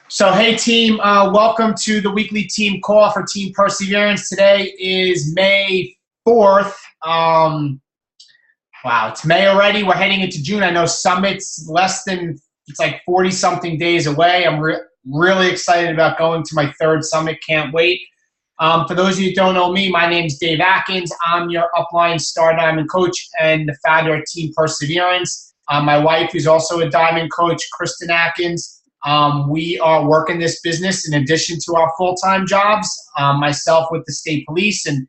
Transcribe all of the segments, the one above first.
So, hey team, welcome to the weekly team call for Team Perseverance. Today is May 4th. Wow, it's May already. We're heading into June. I know Summit's it's like 40-something days away. I'm really excited about going to my third Summit. Can't wait. For those of you who don't know me, my name's Dave Atkins. I'm your upline star Diamond Coach and the founder of Team Perseverance. My wife, who's also a Diamond Coach, Kristen Atkins. We are working this business in addition to our full-time jobs. Myself with the state police and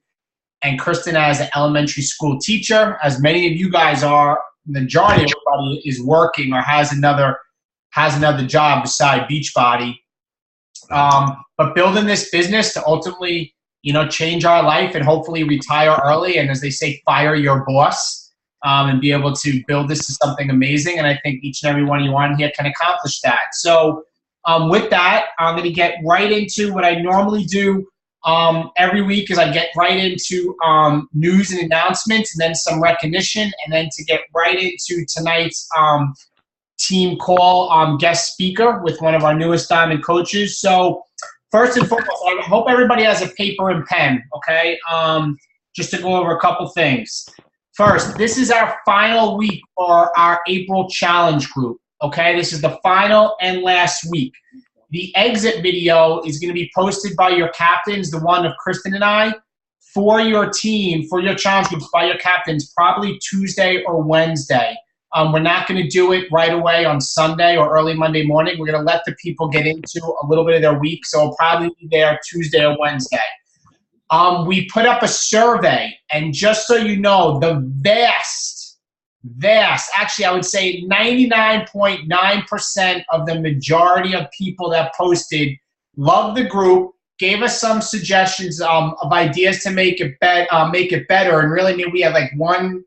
Kristen as an elementary school teacher. As many of you guys are, the majority of everybody is working or has another job beside Beachbody. But building this business to ultimately, change our life and hopefully retire early. And as they say, fire your boss. And be able to build this to something amazing. And I think each and every one of you on here can accomplish that. So with that, I'm going to get right into what I normally do every week is I get right into news and announcements and then some recognition. And then to get right into tonight's team call guest speaker with one of our newest Diamond coaches. So first and foremost, I hope everybody has a paper and pen, okay? Just to go over a couple things. First, this is our final week for our April challenge group, okay? This is the final and last week. The exit video is going to be posted by your captains, the one of Kristen and I, for your team, for your challenge groups, by your captains, probably Tuesday or Wednesday. We're not going to do it right away on Sunday or early Monday morning. We're going to let the people get into a little bit of their week, so it'll probably be there Tuesday or Wednesday. We put up a survey, and just so you know, the vast, actually I would say 99.9% of the majority of people that posted loved the group, gave us some suggestions of ideas to make it better, and really maybe we had only one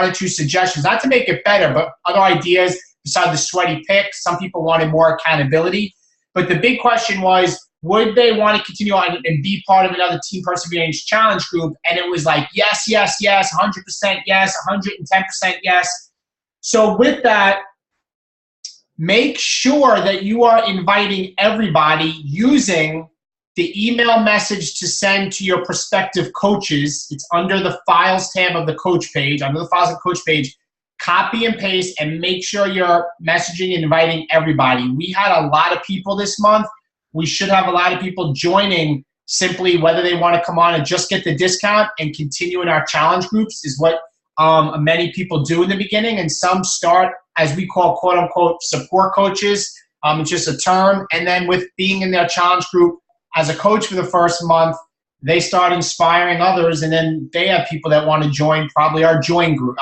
or two suggestions, not to make it better, but other ideas besides the sweaty picks. Some people wanted more accountability, but the big question was, would they want to continue on and be part of another Team Perseverance challenge group? And it was like, yes, yes, yes, 100% yes, 110% yes. So with that, make sure that you are inviting everybody using the email message to send to your prospective coaches. It's under the Files tab of the coach page. Under the Files of the coach page, copy and paste and make sure you're messaging and inviting everybody. We had a lot of people this month. We should have a lot of people joining simply whether they want to come on and just get the discount and continue in our challenge groups is what many people do in the beginning. And some start, as we call, quote unquote, support coaches. It's just a term. And then with being in their challenge group as a coach for the first month, they start inspiring others. And then they have people that want to join probably our June group.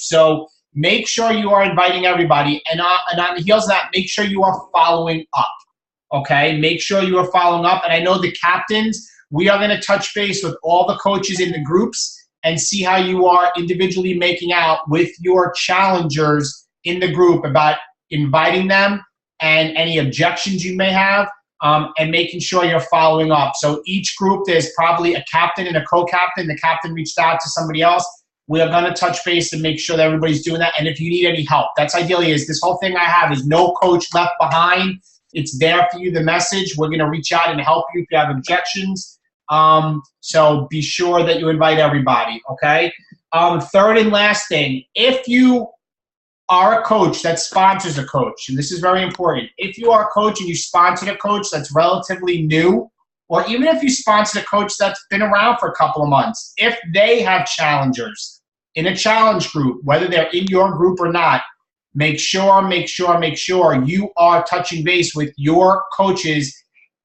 So make sure you are inviting everybody. And on the heels of that, make sure you are following up. Okay, make sure you are following up. And I know the captains, we are going to touch base with all the coaches in the groups and see how you are individually making out with your challengers in the group about inviting them and any objections you may have, and making sure you're following up. So each group, there's probably a captain and a co-captain. The captain reached out to somebody else. We are going to touch base and make sure that everybody's doing that. And if you need any help, that's ideally is this whole thing I have is no coach left behind. It's there for you, the message. We're going to reach out and help you if you have objections. So be sure that you invite everybody, okay? Third and last thing, if you are a coach that sponsors a coach, and this is very important, if you are a coach and you sponsor a coach that's relatively new, or even if you sponsor a coach that's been around for a couple of months, if they have challengers in a challenge group, whether they're in your group or not, make sure you are touching base with your coaches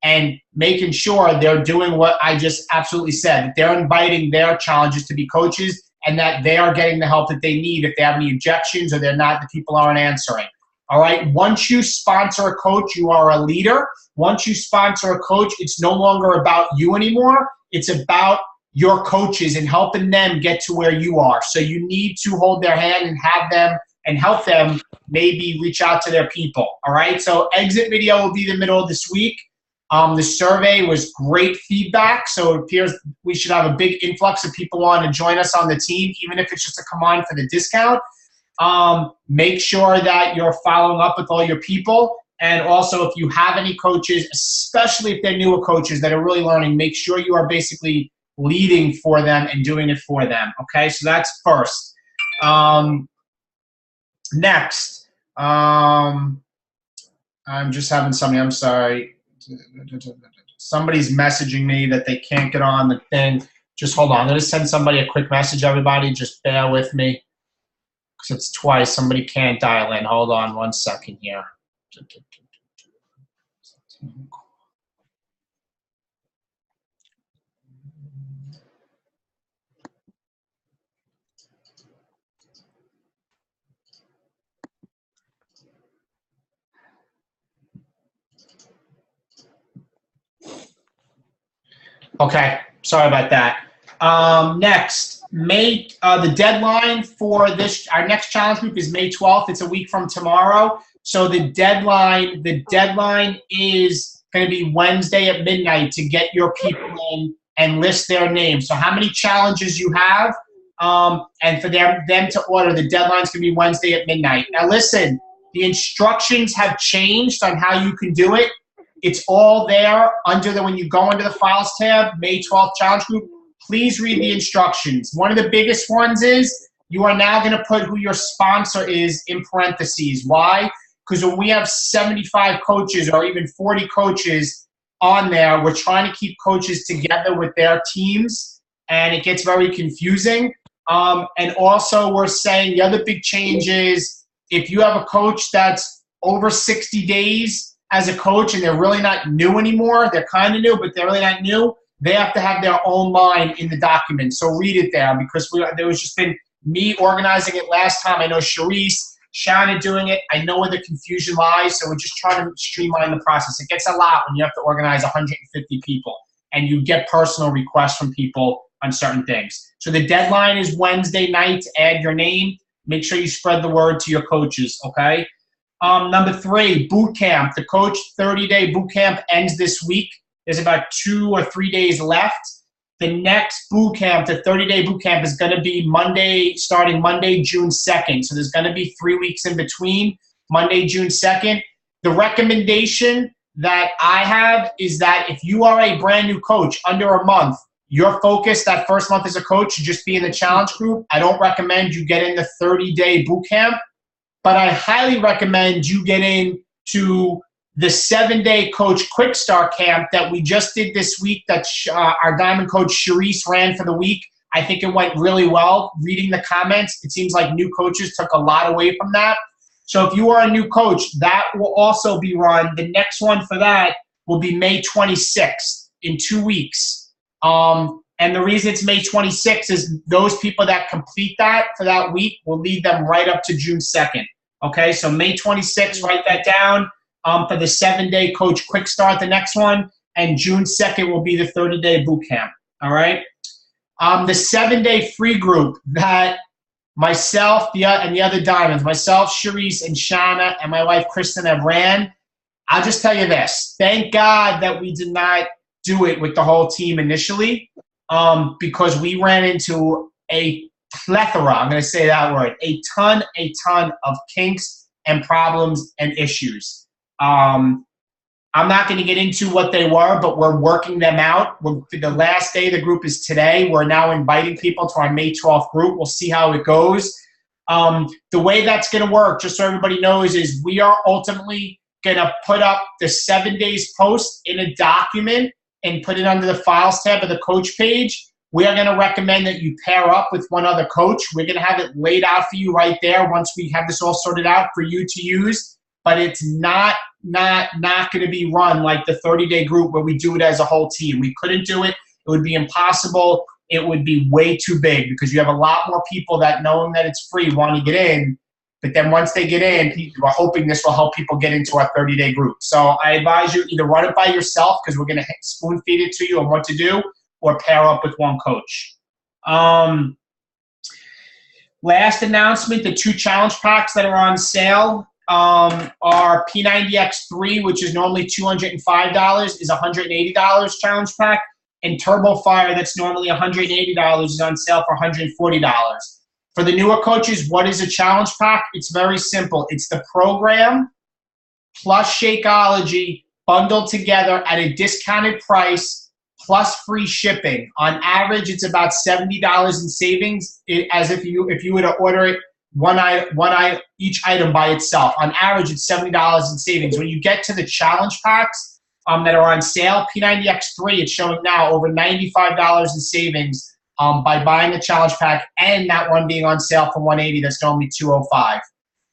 and making sure they're doing what I just absolutely said, that they're inviting their challengers to be coaches and that they are getting the help that they need if they have any objections or they're not, the people aren't answering. All right, once you sponsor a coach, you are a leader. Once you sponsor a coach, it's no longer about you anymore. It's about your coaches and helping them get to where you are. So you need to hold their hand and have them and help them maybe reach out to their people, all right? So exit video will be the middle of this week. The survey was great feedback, so it appears we should have a big influx of people wanting to join us on the team, even if it's just to come on for the discount. Make sure that you're following up with all your people. And also, if you have any coaches, especially if they're newer coaches that are really learning, make sure you are basically leading for them and doing it for them. Okay, so that's first. Next, I'm just having something. I'm sorry. Somebody's messaging me that they can't get on the thing. Just hold on. I'm going to send somebody a quick message, everybody. Just bear with me. Because it's twice. Somebody can't dial in. Hold on 1 second here. Okay, sorry about that. Next, the deadline for our next challenge group is May 12th. It's a week from tomorrow. So the deadline is going to be Wednesday at midnight to get your people in and list their names. So how many challenges you have, and for them to order, the deadline's going to be Wednesday at midnight. Now listen, the instructions have changed on how you can do it. It's all there when you go into the files tab, May 12th challenge group. Please read the instructions. One of the biggest ones is you are now going to put who your sponsor is in parentheses. Why? Because when we have 75 coaches or even 40 coaches on there, we're trying to keep coaches together with their teams, and it gets very confusing. And also we're saying the other big change is if you have a coach that's over 60 days as a coach and they're really not new anymore, they're kind of new, but they're really not new, they have to have their own line in the document. So read it there, because there was just been me organizing it last time. I know Sharice, Shanna doing it. I know where the confusion lies, so we're just trying to streamline the process. It gets a lot when you have to organize 150 people and you get personal requests from people on certain things. So the deadline is Wednesday night to add your name. Make sure you spread the word to your coaches, okay? Number 3, boot camp. The coach 30-day boot camp ends this week. There's about 2 or 3 days left. The next boot camp, the 30-day boot camp, is going to be starting Monday, June 2nd. So there's going to be 3 weeks in between, Monday, June 2nd. The recommendation that I have is that if you are a brand new coach under a month, your focus that first month as a coach should just be in the challenge group. I don't recommend you get in the 30-day boot camp, but I highly recommend you get into the 7-day coach quick start camp that we just did this week that our Diamond Coach Sharice ran for the week. I think it went really well. Reading the comments, it seems like new coaches took a lot away from that. So if you are a new coach, that will also be run. The next one for that will be May 26th in 2 weeks. And the reason it's May 26th is those people that complete that for that week will lead them right up to June 2nd. Okay, so May 26th, write that down. For the 7-day coach quick start, the next one, and June 2nd will be the 30-day boot camp. All right. The 7-day free group that myself and the other diamonds, myself, Sharice, and Shanna, and my wife Kristen have ran. I'll just tell you this: thank God that we did not do it with the whole team initially, because we ran into a plethora. I'm going to say that word: a ton of kinks and problems and issues. I'm not going to get into what they were, but we're working them out. The last day of the group is today. We're now inviting people to our May 12th group. We'll see how it goes. The way that's going to work, just so everybody knows, is we are ultimately going to put up the 7 days post in a document and put it under the files tab of the coach page. We are going to recommend that you pair up with one other coach. We're going to have it laid out for you right there once we have this all sorted out for you to use. But it's not going to be run like the 30-day group where we do it as a whole team. We couldn't do it. It would be impossible. It would be way too big because you have a lot more people that, knowing that it's free, want to get in. But then once they get in, we're hoping this will help people get into our 30-day group. So I advise you either run it by yourself, because we're going to spoon feed it to you on what to do, or pair up with one coach. Last announcement, the 2 challenge packs that are on sale are P90X3, which is normally $205, is $180 challenge pack, and Turbo Fire, that's normally $180, is on sale for $140. For the newer coaches, what is a challenge pack? It's very simple. It's the program plus Shakeology bundled together at a discounted price plus free shipping. On average, it's about $70 in savings, as if you were to order it each item by itself. On average, it's $70 in savings. When you get to the challenge packs that are on sale, P90X3, it's showing now over $95 in savings by buying the challenge pack, and that one being on sale for $180, that's only $205.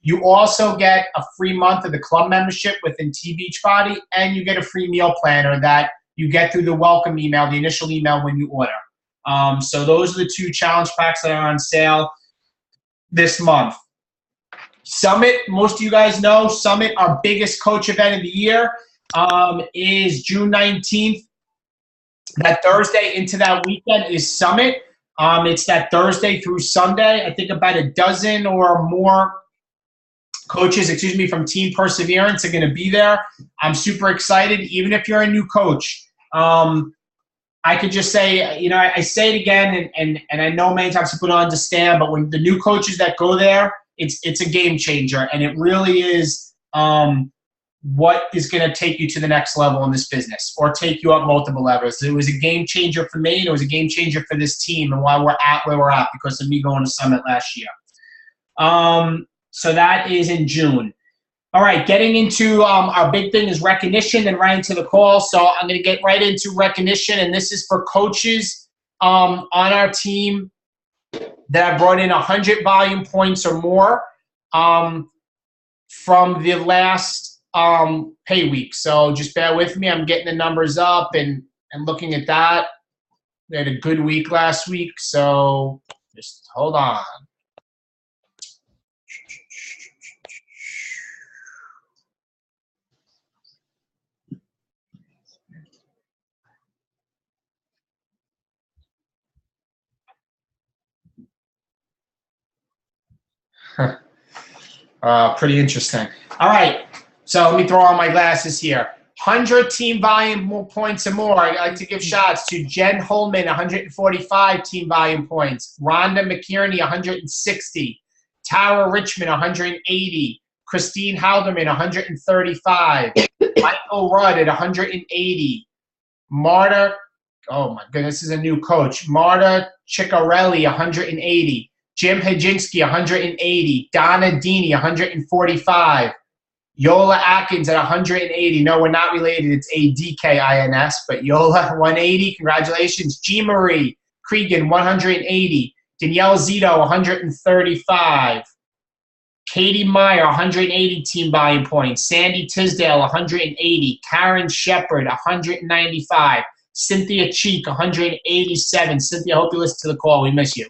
You also get a free month of the club membership within T Beachbody, and you get a free meal planner that you get through the welcome email, the initial email when you order. So those are the two challenge packs that are on sale this month. Summit, most of you guys know, Summit, our biggest coach event of the year, is June 19th. That Thursday into that weekend is Summit. It's that Thursday through Sunday. I think about a dozen or more coaches, from Team Perseverance are going to be there. I'm super excited. Even if you're a new coach, I could just say, I say it again, and I know many times people don't understand, but when the new coaches that go there, it's a game changer, and it really is what is going to take you to the next level in this business or take you up multiple levels. It was a game changer for me, and it was a game changer for this team and why we're at where we're at because of me going to Summit last year. So that is in June. All right, getting into our big thing is recognition and right into the call. So I'm going to get right into recognition, and this is for coaches on our team that have brought in 100 volume points or more from the last pay week. So just bear with me. I'm getting the numbers up and looking at that. We had a good week last week, so just hold on. Pretty interesting. All right, so let me throw on my glasses here. 100 team volume more points or more. I'd like to give shots to Jen Holman, 145 team volume points. Rhonda McKierney, 160. Tara Richmond, 180. Christine Halderman, 135. Michael Rudd at 180. Marta, oh my goodness, this is a new coach. Marta Ciccarelli, 180. Jim Hajinski, 180. Donna Dini, 145. Yola Atkins at 180. No, we're not related. It's A-D-K-I-N-S, but Yola, 180. Congratulations. G. Marie Cregan, 180. Danielle Zito, 135. Katie Meyer, 180 team volume points. Sandy Tisdale, 180. Karen Shepard, 195. Cynthia Cheek, 187. Cynthia, I hope you listen to the call. We miss you.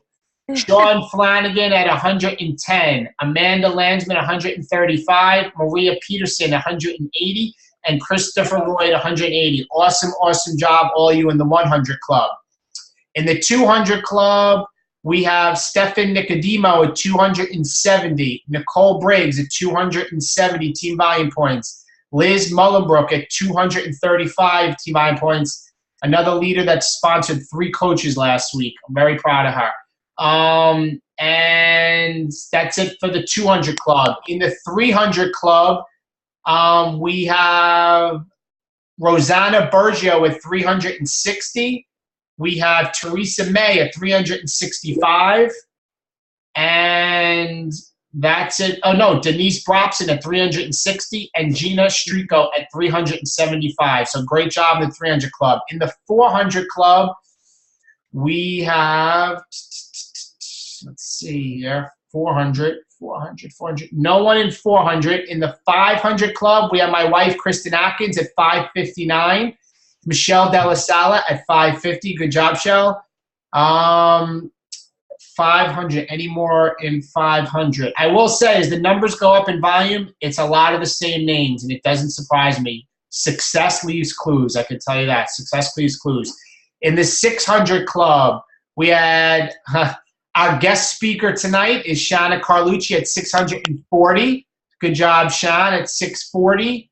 Sean Flanagan at 110. Amanda Landsman, 135. Maria Peterson, 180. And Christopher Roy at 180. Awesome, awesome job, all you in the 100 club. In the 200 club, we have Stefan Nicodemo at 270. Nicole Briggs at 270 team volume points. Liz Mullenbrook at 235 team volume points. Another leader that sponsored 3 coaches last week. I'm very proud of her. And that's it for the 200 club. In the 300 club, we have Rosanna Bergio at 360. We have Teresa May at 365. And that's it. Oh, no, Denise Brobson at 360 and Gina Strico at 375. So great job in the 300 club. In the 400 club, we have, let's see here, 400. No one in 400. In the 500 club, we have my wife, Kristen Atkins, at 559. Michelle Della Sala at 550. Good job, Shell. 500. Any more in 500? I will say, as the numbers go up in volume, it's a lot of the same names, and it doesn't surprise me. Success leaves clues. I can tell you that. Success leaves clues. In the 600 club, we had our guest speaker tonight is Shanna Carlucci at 640. Good job, Sean, at 640.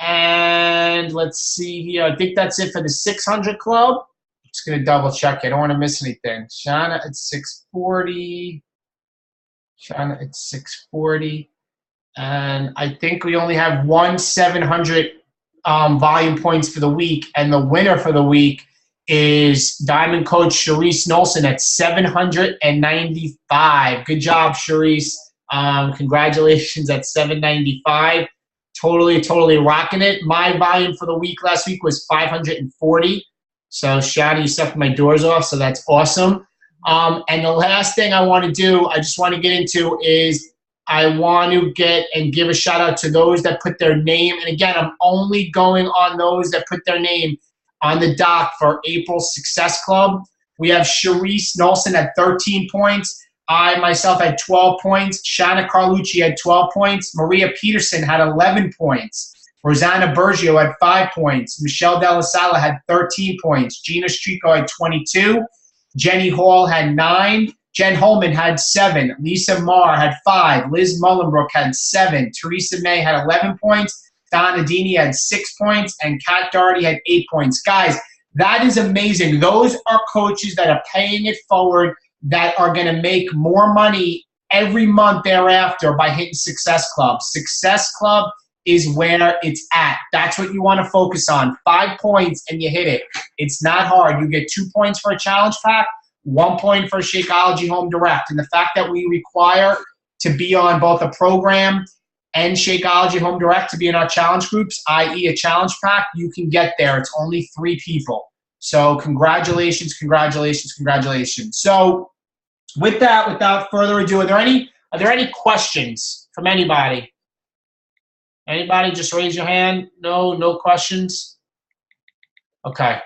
And let's see here. I think that's it for the 600 club. Just going to double check. I don't want to miss anything. Shanna at 640. Shanna at 640. And I think we only have one 700 volume points for the week. And the winner for the week is Diamond Coach Sharice Nolson at 795. Good job, Sharice. Congratulations at 795. Totally rocking it. My volume for the week last week was 540. So, Shanna, you sucked my doors off, so that's awesome. And the last thing I want to do, I just want to get into is I want to give a shout out to those that put their name. And again, I'm only going on those that put their name on the dock for April's Success Club. We have Sharice Nolson at 13 points. I myself had 12 points. Shanna Carlucci had 12 points. Maria Peterson had 11 points. Rosanna Bergio had 5 points. Michelle Della Sala had 13 points. Gina Strico had 22. Jenny Hall had 9. Jen Holman had 7. Lisa Marr had 5. Liz Mullenbrook had 7. Teresa May had 11 points. Donna Dini had 6 points. And Kat Doherty had 8 points. Guys, that is amazing. Those are coaches that are paying it forward, that are going to make more money every month thereafter by hitting Success Club. Success Club is where it's at. That's what you want to focus on. 5 points and you hit it. It's not hard. You get 2 points for a challenge pack, 1 point for Shakeology Home Direct. And the fact that we require to be on both a program and Shakeology Home Direct to be in our challenge groups, i.e. a challenge pack, you can get there. It's only 3 people. So congratulations. So with that, without further ado, are there any questions from anybody? Anybody? Just raise your hand. No questions? Okay.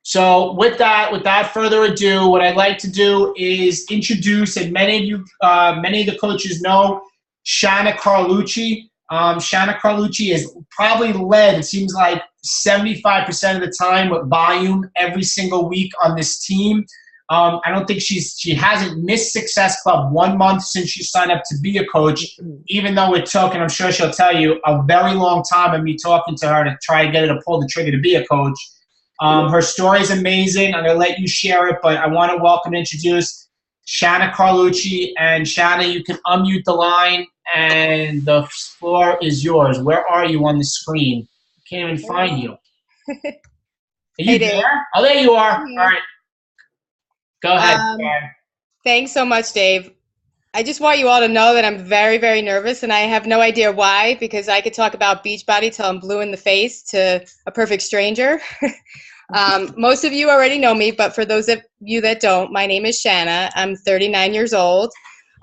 So with that, without further ado, what I'd like to do is introduce, and many of the coaches know, Shanna Carlucci. Shanna Carlucci is probably led, it seems like, 75% of the time with volume every single week on this team. I don't think she hasn't missed Success Club 1 month since she signed up to be a coach, even though it took, and I'm sure she'll tell you, a very long time of me talking to her to try and get her to pull the trigger to be a coach. Her story is amazing. I'm going to let you share it, but I want to welcome and introduce Shanna Carlucci. And Shanna, you can unmute the line, and the floor is yours. Where are you on the screen? I can't even find you. Are you there? Oh, there you are. All right. Go ahead. Thanks so much, Dave. I just want you all to know that I'm very, very nervous, and I have no idea why, because I could talk about Beachbody till I'm blue in the face to a perfect stranger. Most of you already know me, but for those of you that don't, my name is Shanna. I'm 39 years old.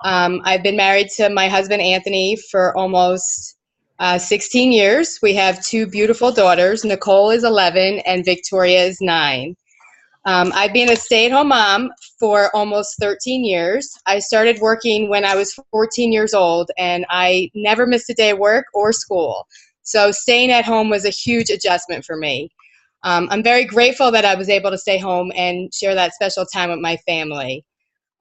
I've been married to my husband, Anthony, for almost 16 years. We have 2 beautiful daughters. Nicole is 11 and Victoria is 9. I've been a stay-at-home mom for almost 13 years. I started working when I was 14 years old, and I never missed a day of work or school. So staying at home was a huge adjustment for me. I'm very grateful that I was able to stay home and share that special time with my family.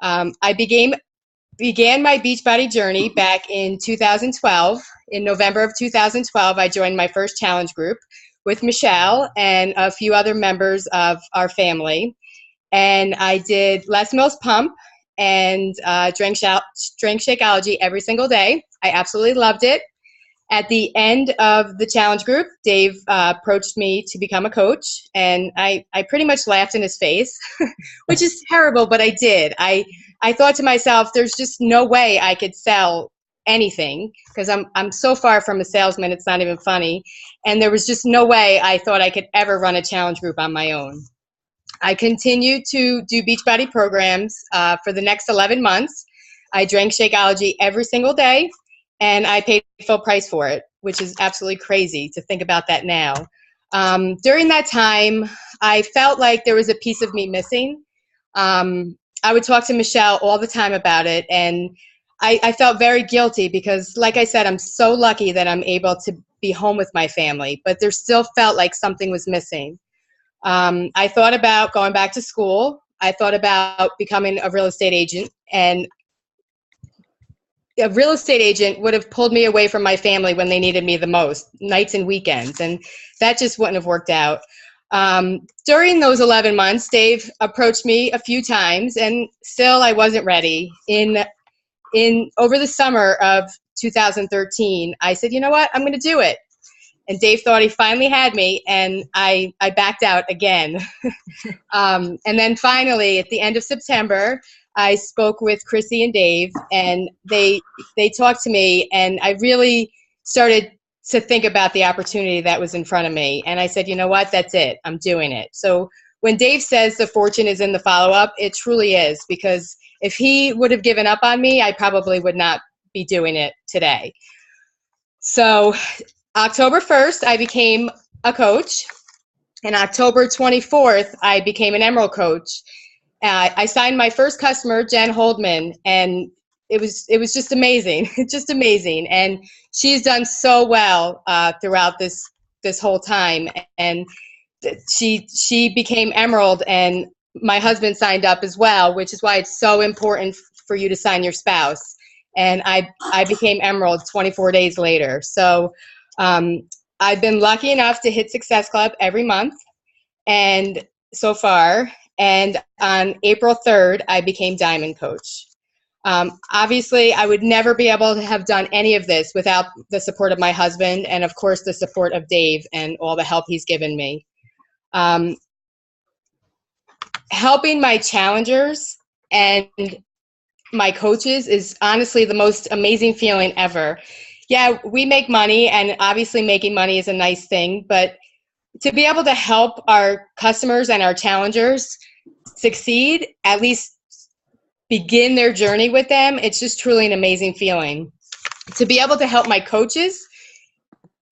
I began my Beachbody journey back in 2012. In November of 2012, I joined my first challenge group with Michelle and a few other members of our family. And I did Les Mills Pump and drank Shakeology every single day. I absolutely loved it. At the end of the challenge group, Dave approached me to become a coach, and I pretty much laughed in his face, which is terrible, but I did. I thought to myself, there's just no way I could sell anything, because I'm so far from a salesman, it's not even funny. And there was just no way I thought I could ever run a challenge group on my own. I continued to do Beachbody programs for the next 11 months. I drank Shakeology every single day, and I paid full price for it, which is absolutely crazy to think about that now. During that time, I felt like there was a piece of me missing. I would talk to Michelle all the time about it, and I felt very guilty because, like I said, I'm so lucky that I'm able to be home with my family, but there still felt like something was missing. I thought about going back to school. I thought about becoming a real estate agent, and a real estate agent would have pulled me away from my family when they needed me the most, nights and weekends, and that just wouldn't have worked out. During those 11 months, Dave approached me a few times, and still I wasn't ready. In over the summer of 2013, I said, you know what, I'm going to do it. And Dave thought he finally had me, and I backed out again. And then finally, at the end of September, I spoke with Chrissy and Dave, and they talked to me, and I really started to think about the opportunity that was in front of me. And I said, you know what, that's it. I'm doing it. So when Dave says the fortune is in the follow-up, it truly is, because if he would have given up on me, I probably would not be doing it today. So October 1st, I became a coach. And October 24th, I became an Emerald coach. I signed my first customer, Jen Holdman, and it was just amazing, just amazing. And she's done so well throughout this whole time. And she became Emerald, and my husband signed up as well, which is why it's so important for you to sign your spouse. And I became Emerald 24 days later. So I've been lucky enough to hit Success Club every month, and so far. And on April 3rd, I became Diamond Coach. Obviously, I would never be able to have done any of this without the support of my husband, and of course, the support of Dave and all the help he's given me. Helping my challengers and my coaches is honestly the most amazing feeling ever. Yeah, we make money, and obviously making money is a nice thing, but to be able to help our customers and our challengers succeed, at least begin their journey with them, it's just truly an amazing feeling. To be able to help my coaches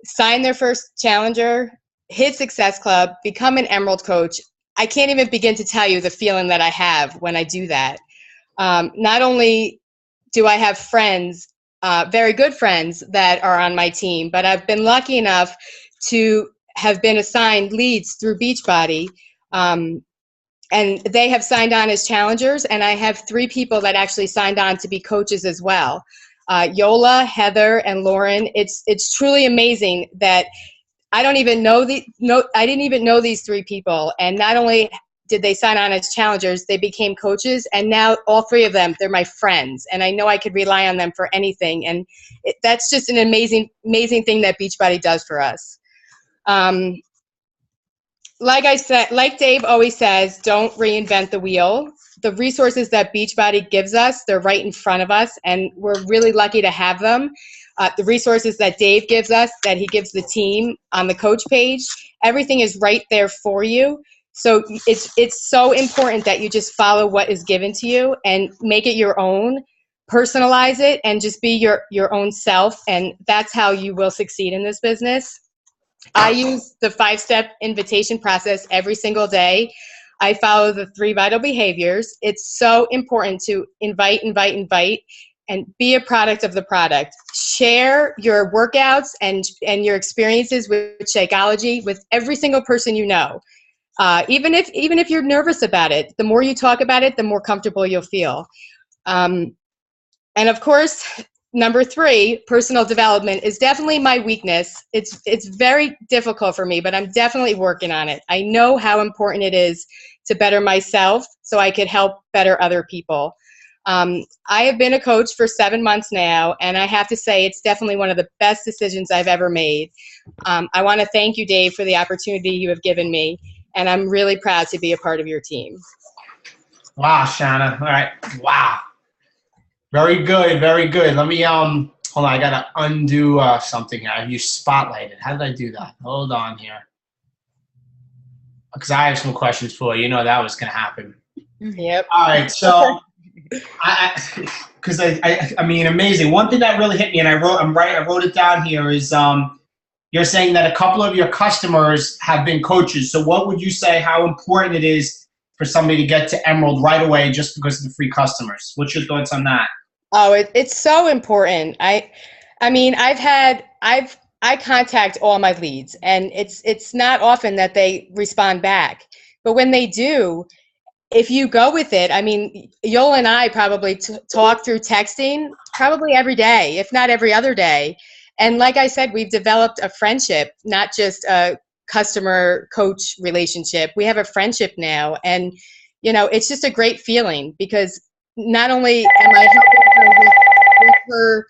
sign their first challenger, hit Success Club, become an Emerald coach, I can't even begin to tell you the feeling that I have when I do that. Not only do I have friends, very good friends that are on my team, but I've been lucky enough to have been assigned leads through Beachbody, and they have signed on as challengers, and I have 3 people that actually signed on to be coaches as well. Yola, Heather, and Lauren. It's truly amazing that I didn't even know these 3 people, and not only did they sign on as challengers, they became coaches, and now all 3 of them, they're my friends, and I know I could rely on them for anything, and that's just an amazing thing that Beachbody does for us. Like I said, like Dave always says, don't reinvent the wheel. The resources that Beachbody gives us, they're right in front of us, and we're really lucky to have them. The resources that Dave gives us, that he gives the team on the coach page, everything is right there for you. So it's so important that you just follow what is given to you and make it your own, personalize it, and just be your own self, and that's how you will succeed in this business. I use the 5-step invitation process every single day. I follow the 3 vital behaviors. It's so important to invite, and be a product of the product. Share your workouts and your experiences with Shakeology with every single person you know. Even if you're nervous about it, the more you talk about it, the more comfortable you'll feel. And of course, number 3, personal development is definitely my weakness. It's very difficult for me, but I'm definitely working on it. I know how important it is to better myself so I could help better other people. I have been a coach for 7 months now, and I have to say it's definitely one of the best decisions I've ever made. I want to thank you, Dave, for the opportunity you have given me, and I'm really proud to be a part of your team. Wow, Shanna. All right. Wow. Very good. Very good. Let me, hold on. I got to undo something here. You spotlighted. How did I do that? Hold on here. Because I have some questions for you. You know that was going to happen. Yep. All right. So, I mean, amazing. One thing that really hit me, and I wrote it down here, is you're saying that a couple of your customers have been coaches. So what would you say how important it is for somebody to get to Emerald right away just because of the free customers? What's your thoughts on that? Oh, it's so important. I mean, I contact all my leads, and it's not often that they respond back. But when they do, if you go with it, I mean, Yola and I probably talk through texting probably every day, if not every other day. And like I said, we've developed a friendship, not just a customer-coach relationship. We have a friendship now, and, you know, it's just a great feeling because not only am I helping her with her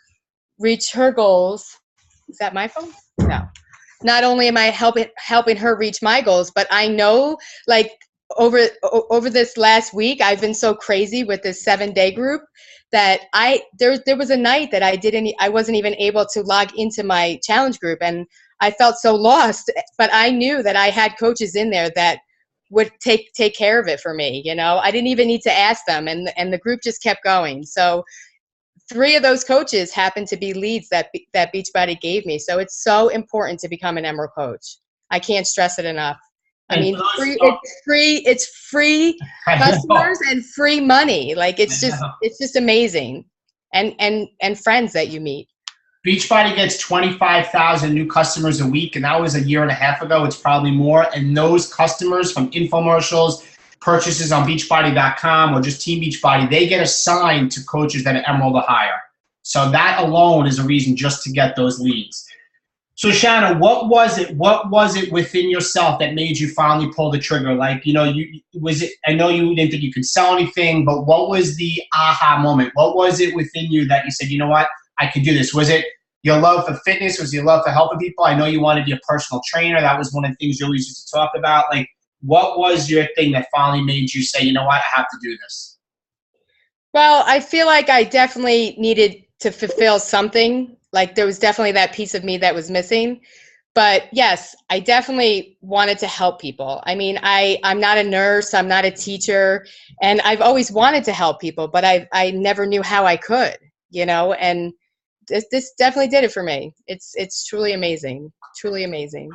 reach her goals. Is that my phone? No. Not only am I helping her reach my goals, but I know, like, over this last week, I've been so crazy with this 7-day group that there was a night that I wasn't even able to log into my challenge group, and I felt so lost. But I knew that I had coaches in there that would take care of it for me. I didn't even need to ask them, and the group just kept going. So 3 of those coaches happened to be leads that Beachbody gave me. So it's so important to become an Emerald coach. I can't stress it enough. I mean, it's free customers and free money. Like, it's just amazing. And friends that you meet. Beachbody gets 25,000 new customers a week, and that was a year and a half ago. It's probably more. And those customers from infomercials, purchases on beachbody.com, or just Team Beachbody, they get assigned to coaches that are Emerald or higher. So that alone is a reason just to get those leads. So Shanna, what was it within yourself that made you finally pull the trigger? Like, I know you didn't think you could sell anything, but what was the aha moment? What was it within you that you said, you know what, I could do this? Was it your love for fitness? Was it your love for helping people? I know you wanted to be a personal trainer. That was one of the things you always used to talk about. Like, what was your thing that finally made you say, you know what, I have to do this? Well, I feel like I definitely needed to fulfill something. Like, there was definitely that piece of me that was missing. But yes, I definitely wanted to help people. I mean, I'm not a nurse, I'm not a teacher, and I've always wanted to help people, but I never knew how I could, and this definitely did it for me. It's truly amazing. Truly amazing.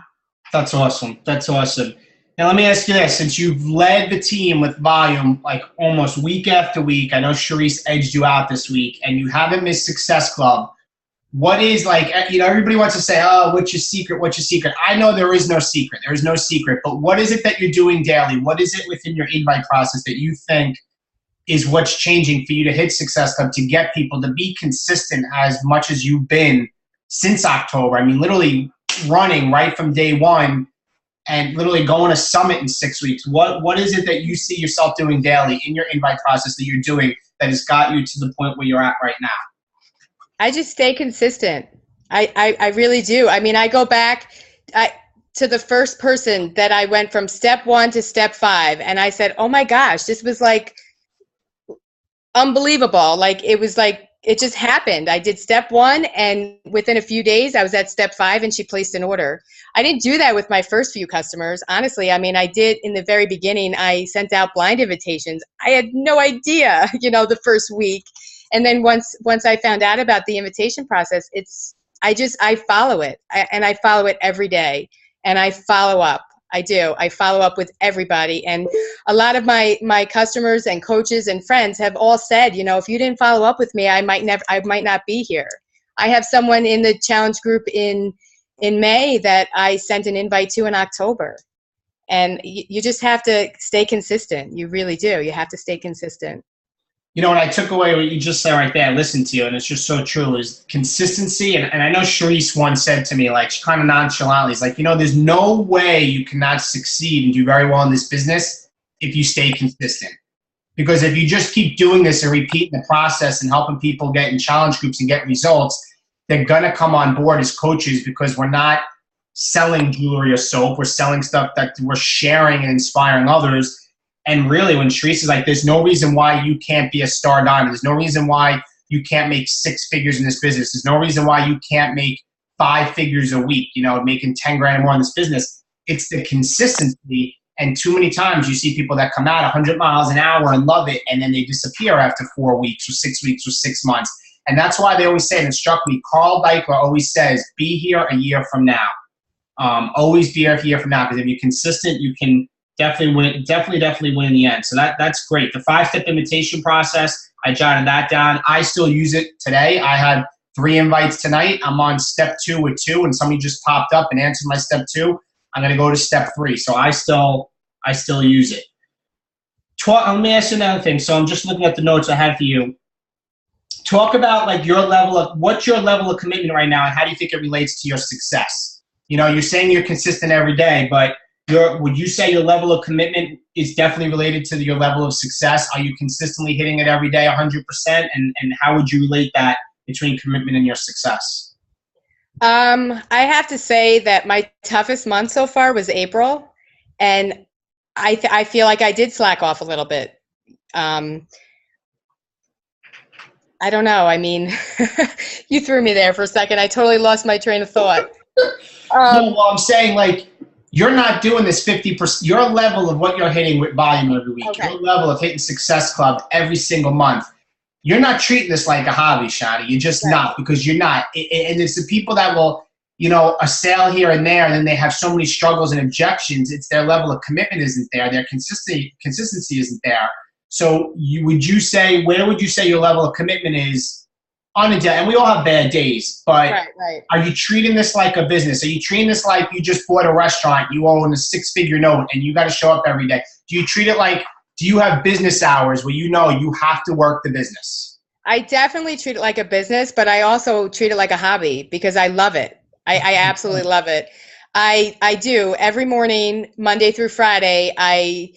That's awesome. That's awesome. Now, let me ask you this. Since you've led the team with volume, like, almost week after week, I know Sharice edged you out this week, and you haven't missed Success Club. What is, like, everybody wants to say, oh, what's your secret? What's your secret? I know there is no secret. There is no secret. But what is it that you're doing daily? What is it within your invite process that you think is what's changing for you to hit Success Club, to get people to be consistent as much as you've been since October? I mean, literally running right from day one, and literally going to summit in 6 weeks. What is it that you see yourself doing daily in your invite process that you're doing that has got you to the point where you're at right now? I just stay consistent. I really do. I mean, I go back to the first person that I went from step 1 to step 5, and I said, oh my gosh, this was like unbelievable. Like, it was like, it just happened. I did step 1, and within a few days I was at step 5, and she placed an order. I didn't do that with my first few customers. Honestly, I mean, I did in the very beginning. I sent out blind invitations. I had no idea, the first week. And then once I found out about the invitation process, I follow it, and I follow it every day, and I follow up. I do. I follow up with everybody. And a lot of my customers and coaches and friends have all said, if you didn't follow up with me, I might not be here. I have someone in the challenge group in May that I sent an invite to in October. And you just have to stay consistent. You really do. You have to stay consistent. What I took away what you just said right there, I listened to you, and it's just so true, is consistency. And I know Sharice once said to me, like, she kind of nonchalantly, is like, there's no way you cannot succeed and do very well in this business if you stay consistent. Because if you just keep doing this and repeating the process and helping people get in challenge groups and get results, they're going to come on board as coaches, because we're not selling jewelry or soap. We're selling stuff that we're sharing and inspiring others. And really, when Sharice is like, there's no reason why you can't be a star diamond. There's no reason why you can't make 6 figures in this business. There's no reason why you can't make 5 figures a week, making 10 grand or more in this business. It's the consistency. And too many times you see people that come out 100 miles an hour and love it, and then they disappear after 4 weeks or 6 weeks or 6 months. And that's why they always say, and it struck me, Carl Deichler always says, be here a year from now. Always be here a year from now, because if you're consistent, you can definitely win in the end. So that's great. The 5-step invitation process, I jotted that down. I still use it today. I had 3 invites tonight. I'm on step 2 with 2, and somebody just popped up and answered my step 2. I'm going to go to step 3. So I still use it. Let me ask you another thing. So I'm just looking at the notes I had for you. Talk about, like, what's your level of commitment right now, and how do you think it relates to your success? You're saying you're consistent every day, but would you say your level of commitment is definitely related to your level of success? Are you consistently hitting it every day 100%? And how would you relate that between commitment and your success? I have to say that my toughest month so far was April, and I feel like I did slack off a little bit. I don't know. I mean, you threw me there for a second. I totally lost my train of thought. No, well, I'm saying, like, you're not doing this 50%. Your level of what you're hitting with volume every week, Okay. your level of hitting Success Club every single month, you're not treating this like a hobby, Shanna. You're just not, because you're not. And it's the people that will, assail here and there, and then they have so many struggles and objections. It's their level of commitment isn't there. Their consistency isn't there. So where would you say your level of commitment is on a day? And we all have bad days, but Right. are you treating this like a business? Are you treating this like you just bought a restaurant, you own a 6-figure note, and you got to show up every day? Do you treat it like, do you have business hours where you have to work the business? I definitely treat it like a business, but I also treat it like a hobby because I love it. I absolutely love it. I do every morning, Monday through Friday. I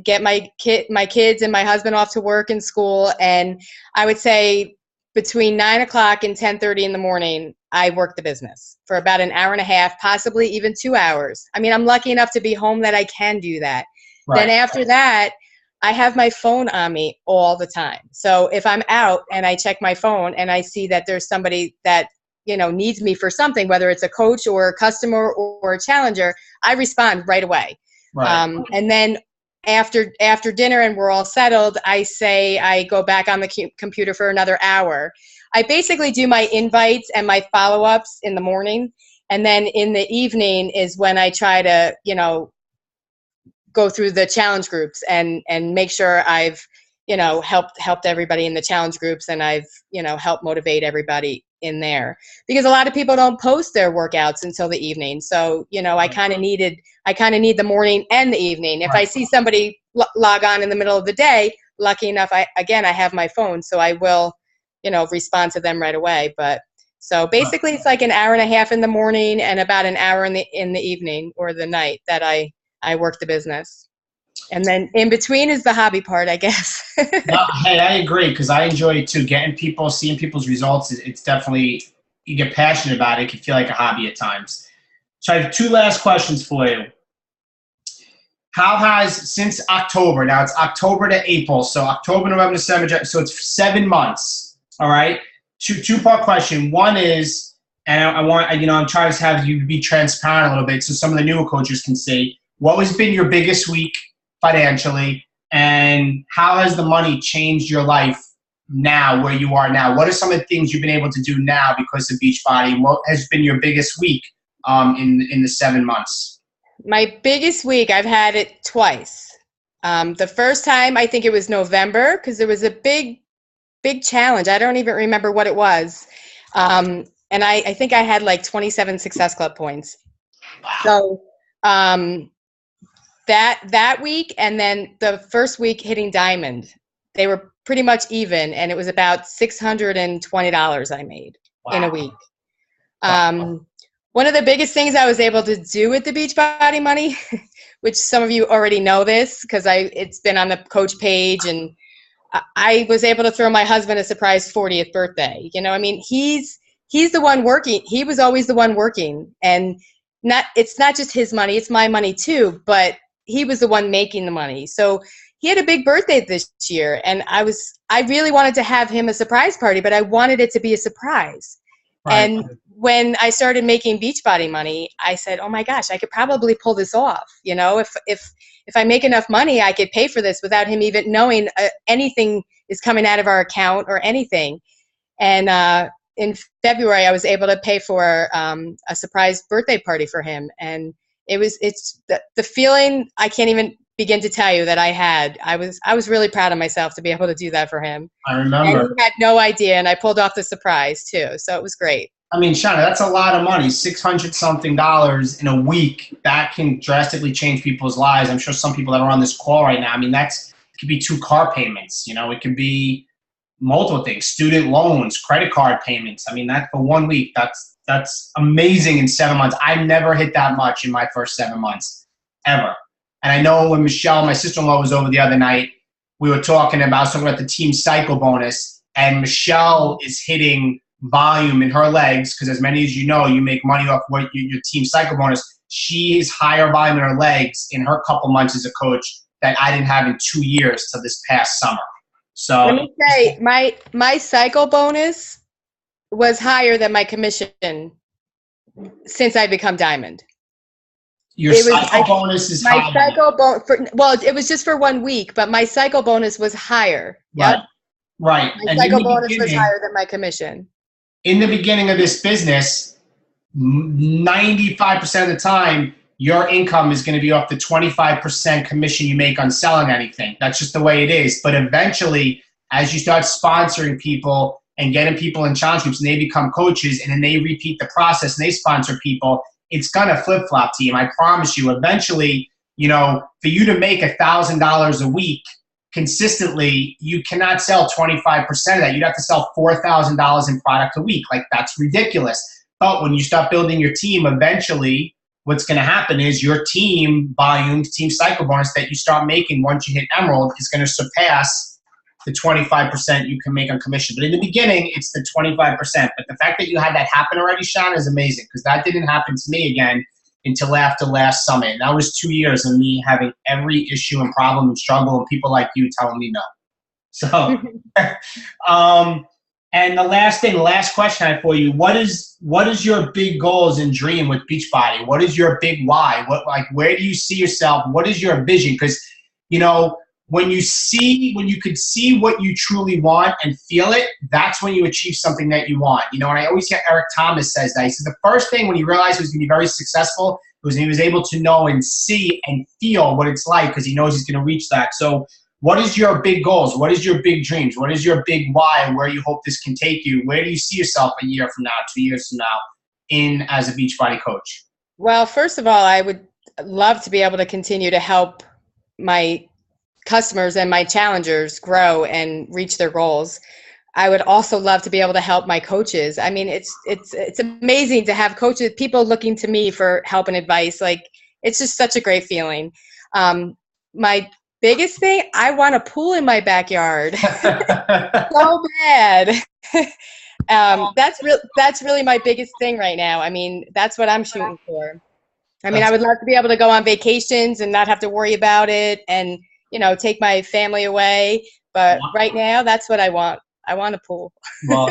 get my kids and my husband off to work and school, and I would say between 9 o'clock and 10:30 in the morning, I work the business for about an hour and a half, possibly even 2 hours. I mean, I'm lucky enough to be home that I can do that. Right. Then after that, I have my phone on me all the time. So if I'm out and I check my phone and I see that there's somebody that needs me for something, whether it's a coach or a customer or a challenger, I respond right away. Right. And then after dinner and we're all settled, I go back on the computer for another hour. I basically do my invites and my follow-ups in the morning, and then in the evening is when I try to go through the challenge groups and make sure I've helped everybody in the challenge groups, and I've helped motivate everybody in there, because a lot of people don't post their workouts until the evening. So I kind of need the morning and the evening. If I see somebody log on in the middle of the day, lucky enough, I have my phone, so I will respond to them right away. But so basically it's like an hour and a half in the morning and about an hour in the evening or the night that I work the business. And then in between is the hobby part, I guess. No, hey, I agree, because I enjoy it too. Seeing people's results, it's definitely, you get passionate about it. It can feel like a hobby at times. So I have 2 last questions for you. How has, since October, now it's October to April, so October, November, December, so it's 7 months, all right? Two-part question. One is, and I'm trying to have you be transparent a little bit so some of the newer coaches can see, what has been your biggest week financially, and how has the money changed your life now, where you are now? What are some of the things you've been able to do now because of Beachbody? What has been your biggest week in the 7 months? My biggest week, I've had it twice. The first time, I think it was November, because there was a big challenge. I don't even remember what it was. And I think I had like 27 Success Club points. Wow. So that week, and then the first week hitting Diamond, they were pretty much even, and it was about $620 I made in a week. One of the biggest things I was able to do with the Beachbody money, which some of you already know this because it's been on the coach page, and I was able to throw my husband a surprise 40th birthday. I mean, he's the one working. He was always the one working, and it's not just his money, it's my money too, but he was the one making the money. So he had a big birthday this year, and I really wanted to have him a surprise party, but I wanted it to be a surprise. Right. And when I started making Beachbody money, I said, oh my gosh, I could probably pull this off. If I make enough money, I could pay for this without him even knowing anything is coming out of our account or anything. And in February, I was able to pay for a surprise birthday party for him. And it's the feeling I can't even begin to tell you that I had. I was really proud of myself to be able to do that for him. I remember. And he had no idea, and I pulled off the surprise too. So it was great. I mean, Shanna, that's a lot of money, $600-something in a week. That can drastically change people's lives. I'm sure some people that are on this call right now, I mean, it could be 2 car payments. It could be multiple things, student loans, credit card payments. I mean, that for 1 week, that's amazing in 7 months. I never hit that much in my first 7 months, ever. And I know when Michelle, my sister-in-law, was over the other night, we were talking about the team cycle bonus. and Michelle is hitting volume in her legs, because as many as you know, you make money off what your team cycle bonus. She is higher volume in her legs in her couple months as a coach that I didn't have in 2 years till this past summer. So let me say, my cycle bonus was higher than my commission since I become Diamond. Your cycle bonus is higher. My cycle bonus, well, it was just for 1 week, but my cycle bonus was higher. Right. Yep. Right. My cycle bonus was higher than my commission. In the beginning of this business, 95% of the time, your income is going to be off the 25% commission you make on selling anything. That's just the way it is. But eventually, as you start sponsoring people and getting people in challenge groups and they become coaches and then they repeat the process and they sponsor people, it's going to flip-flop, team. I promise you. Eventually, for you to make $1,000 a week consistently, you cannot sell 25% of that. You'd have to sell $4,000 in product a week. Like, that's ridiculous. But when you start building your team, eventually what's going to happen is your team volume, team cycle bonus that you start making once you hit Emerald is going to surpass the 25% you can make on commission. But in the beginning, it's the 25%. But the fact that you had that happen already, Sean, is amazing, because that didn't happen to me again until after last summit. And that was 2 years of me having every issue and problem and struggle and people like you telling me no. So, and the last question I have for you, what is your big goals and dream with Beachbody? What is your big why? Where do you see yourself? What is your vision? Because, when you could see what you truly want and feel it, that's when you achieve something that you want. And I always hear Eric Thomas says that. He says the first thing when he realized he was going to be very successful was when he was able to know and see and feel what it's like, because he knows he's going to reach that. So what is your big goals? What is your big dreams? What is your big why, and where you hope this can take you? Where do you see yourself a year from now, 2 years from now, as a Beachbody coach? Well, first of all, I would love to be able to continue to help my customers and my challengers grow and reach their goals. I would also love to be able to help my coaches. I mean, it's amazing to have coaches, people looking to me for help and advice. Like, it's just such a great feeling. My biggest thing, I want a pool in my backyard so bad. That's really my biggest thing right now. I mean, that's what I'm shooting for. I mean, I would love to be able to go on vacations and not have to worry about it, and take my family away. But right now, that's what I want. I want a pool. Well,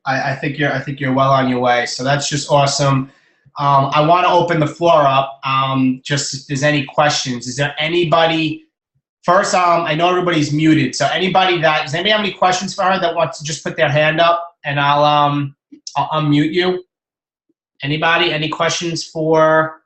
I think you're well on your way. So that's just awesome. I want to open the floor up. Just if there's any questions. Is there anybody? First, I know everybody's muted. So does anybody have any questions for her that wants to just put their hand up, and I'll unmute you. Anybody? Any questions for?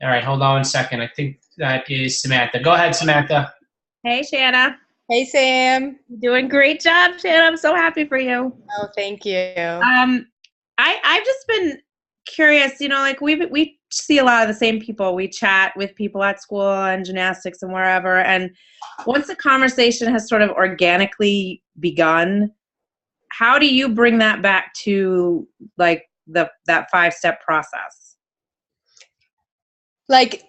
All right, hold on 1 second. I think that is Samantha. Go ahead, Samantha. Hey, Shanna. Hey, Sam. Doing great job, Shanna. I'm so happy for you. Oh, thank you. I've just been curious, we see a lot of the same people. We chat with people at school and gymnastics and wherever. And once the conversation has sort of organically begun, how do you bring that back to that 5-step process? Like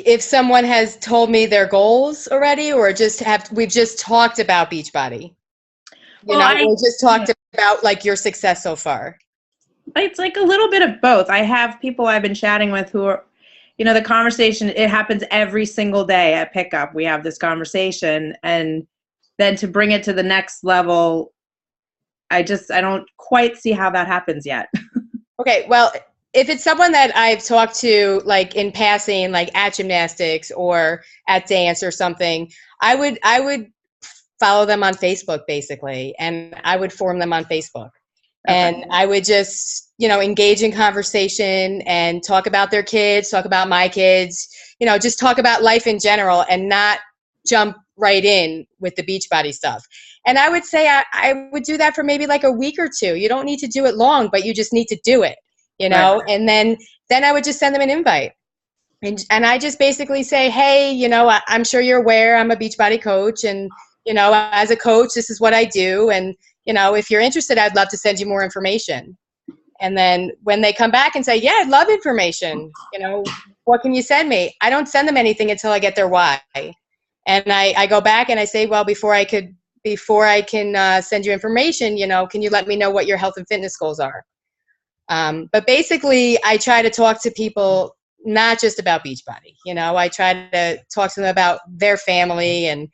if someone has told me their goals already, or we've just talked about Beachbody, we just talked about your success so far. It's like a little bit of both. I have people I've been chatting with who are, the conversation, it happens every single day at pickup. We have this conversation, and then to bring it to the next level, I don't quite see how that happens yet. Okay. Well, if it's someone that I've talked to in passing, at gymnastics or at dance or something, I would follow them on Facebook basically, and I would form them on Facebook. Okay. And I would just, engage in conversation and talk about their kids, talk about my kids, just talk about life in general and not jump right in with the Beachbody stuff. And I would say I would do that for maybe a week or two. You don't need to do it long, but you just need to do it. Right. And then I would just send them an invite. And I just basically say, hey, I'm sure you're aware I'm a Beachbody coach, and, as a coach, this is what I do. And, if you're interested, I'd love to send you more information. And then when they come back and say, yeah, I'd love information, what can you send me? I don't send them anything until I get their why. And I go back and I say, well, before I could before I can send you information, can you let me know what your health and fitness goals are? But basically, I try to talk to people not just about Beachbody. I try to talk to them about their family and,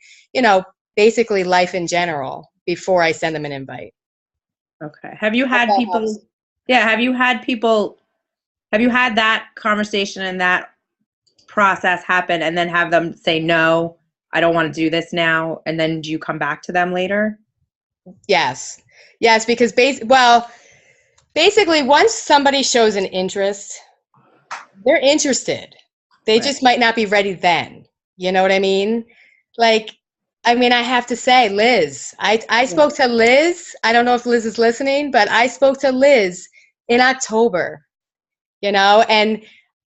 basically life in general before I send them an invite. Okay. Have you had people? Yeah. Have you had that conversation and that process happen and then have them say, no, I don't want to do this now? And then do you come back to them later? Yes. Because basically once somebody shows an interest, they're interested. They just might not be ready then. You know what I mean? I have to say, Liz, I spoke to Liz. I don't know if Liz is listening, but I spoke to Liz in October, and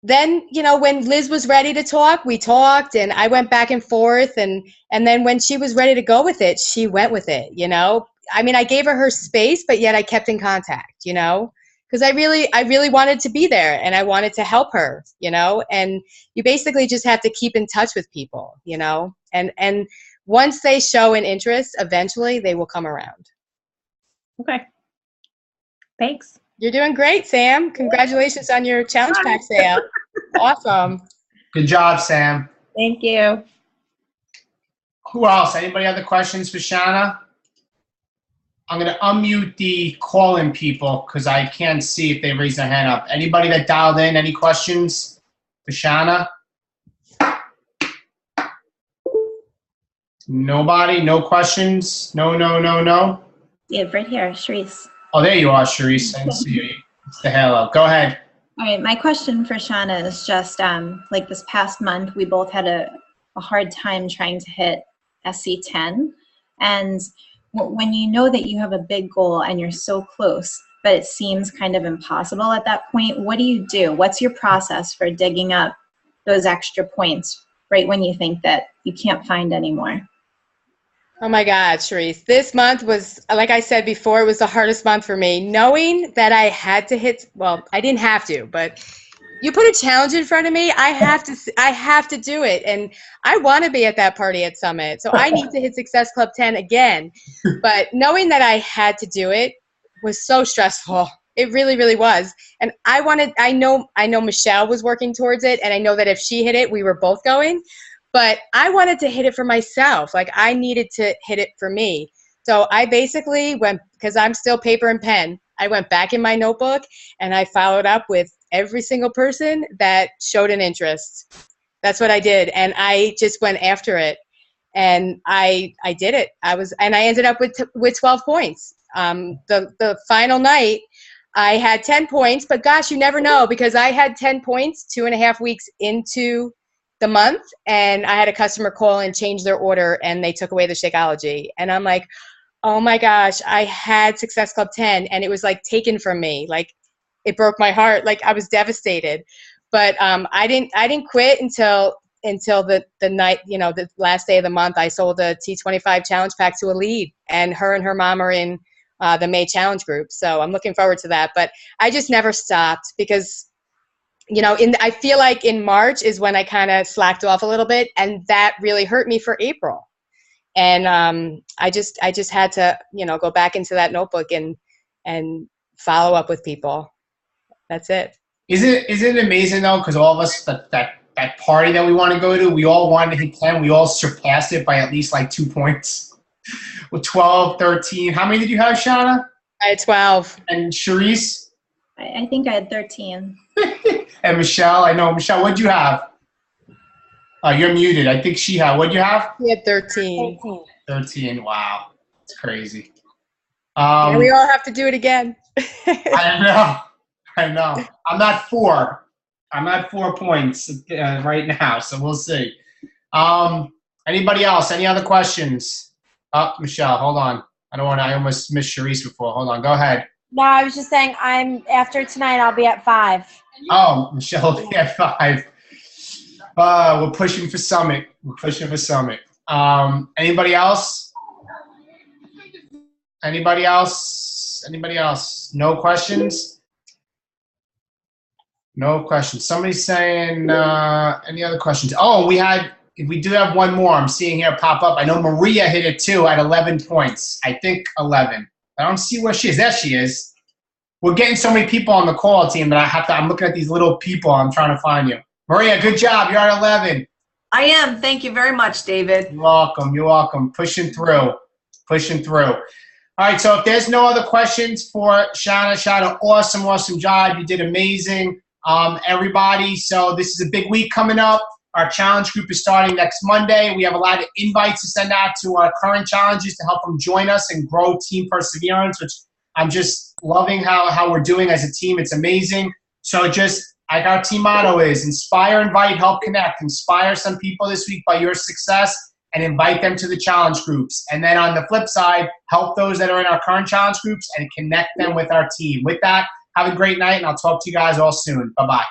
then, when Liz was ready to talk, we talked and I went back and forth. And then when she was ready to go with it, she went with it, I gave her space, but yet I kept in contact, because I really wanted to be there and I wanted to help her, and you basically just have to keep in touch with people, and once they show an interest, eventually they will come around. Okay. Thanks. You're doing great, Sam. Congratulations on your challenge pack sale. Awesome. Good job, Sam. Thank you. Who else? Anybody other questions for Shanna? I'm going to unmute the call-in people because I can't see if they raise their hand up. Anybody that dialed in, any questions for Shanna? Nobody? No questions? No. Yeah, right here, Sharice. Oh, there you are, Sharice. I didn't see you. It's the halo. Go ahead. All right, my question for Shanna is just this past month, we both had a hard time trying to hit SC10. And when you know that you have a big goal and you're so close, but it seems kind of impossible at that point, what do you do? What's your process for digging up those extra points right when you think that you can't find any more? Oh my God, Sharice. This month was, like I said before, it was the hardest month for me. Knowing that I had to hit, I didn't have to, but you put a challenge in front of me, I have to do it. And I want to be at that party at Summit. So I need to hit Success Club 10 again. But knowing that I had to do it was so stressful. It really, really was. And I know Michelle was working towards it. And I know that if she hit it, we were both going. But I wanted to hit it for myself. I needed to hit it for me. So I basically went, because I'm still paper and pen, I went back in my notebook and I followed up with every single person that showed an interest. That's what I did. And I just went after it. And I did it. I ended up with 12 points. The final night, I had 10 points. But gosh, you never know, because I had 10 points 2.5 weeks into the month, and I had a customer call and change their order, and they took away the Shakeology. And I'm like, oh my gosh, I had Success Club 10, and it was taken from me. It broke my heart. I was devastated. But I didn't quit until the night, the last day of the month. I sold a T25 challenge pack to a lead, and her mom are in the May challenge group. So I'm looking forward to that. But I just never stopped because I feel like in March is when I kind of slacked off a little bit, and that really hurt me for April. And I just had to, go back into that notebook and follow up with people. That's it. Isn't it amazing though? Because all of us, that party that we want to go to, we all wanted to hit 10. We all surpassed it by at least 2 points. With 12, 13. How many did you have, Shanna? I had 12. And Sharice? I think I had 13. And Michelle, Michelle, what'd you have? You're muted. I think she had, what'd you have? She had 13. 13, wow. It's crazy. And we all have to do it again. I know. I'm not 4. I'm at 4 points right now, so we'll see. Anybody else? Any other questions? Michelle, hold on. I almost missed Sharice before. Hold on, go ahead. No, I was just saying after tonight I'll be at 5. Oh, Michelle will be at 5. We're pushing for Summit. Anybody else? Anybody else? No questions? No questions. Somebody's saying, any other questions? Oh, we had we do have one more I'm seeing here pop up. I know Maria hit it too at 11 points. I think 11. I don't see where she is. There she is. We're getting so many people on the call team that I'm looking at these little people. I'm trying to find you. Maria, good job. You're at 11. I am. Thank you very much, David. You're welcome. You're welcome. Pushing through. Pushing through. All right, so if there's no other questions for Shanna, awesome job. You did amazing, everybody. So this is a big week coming up. Our challenge group is starting next Monday. We have a lot of invites to send out to our current challenges to help them join us and grow team perseverance, which I'm just loving how we're doing as a team. It's amazing. So just like our team motto is inspire, invite, help, connect. Inspire some people this week by your success and invite them to the challenge groups. And then on the flip side, help those that are in our current challenge groups and connect them with our team. With that, have a great night, and I'll talk to you guys all soon. Bye-bye.